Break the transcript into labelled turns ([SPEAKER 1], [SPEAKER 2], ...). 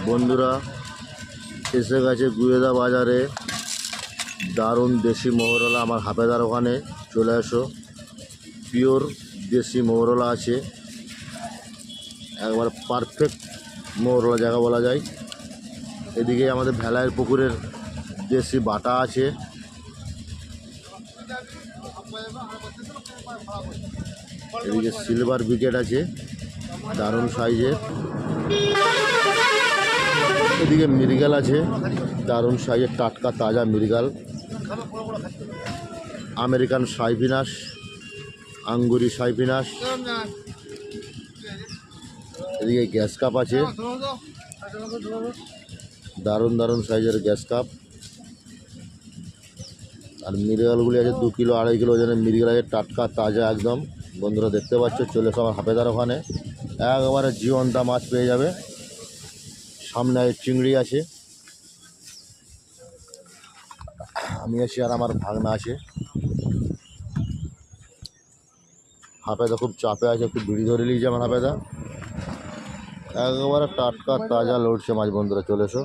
[SPEAKER 1] বন্ধুরা এসে গেছে গুয়েদা বাজারে দারুণ দেশি মোহরলা। আমার হাফেদার ওখানে চলে এসো, পিওর দেশি মোহরলা আছে, একবার পারফেক্ট মোহরলা জায়গা বলা যায়। এদিকে আমাদের ভেলায়ের পুকুরের দেশি বাটা আছে, এদিকে সিলভার বিকেট আছে দারুণ সাইজের, এদিকে মৃগেল আছে দারুণ সাইজের টাটকা তাজা মৃগেল, আমেরিকান সাইপিনাস, আঙ্গুরি সাইপিনাস, এদিকে গ্যাস কাপ আছে দারুণ দারুণ সাইজের গ্যাস কাপ। আর মৃগেলগুলি আছে 2 কিলো 2.5 কিলো ওজনের মৃগেল আছে, টাটকা তাজা একদম। বন্ধুরা দেখতে পাচ্ছ, চলে এসো আমার হাফেদার ওখানে, একবারে জীবনটা মাছ পেয়ে যাবে। সামনে চিংড়ি আছে, আমি আছি আর আমার ভাগনা আছে। হাফেদা খুব চাপে আছে, একটু বিড়ি ধরে নিয়েছে আমার হাফেদা, একবারে টাটকা তাজা লড়ছে মাছ। বন্ধুরা চলে এসো।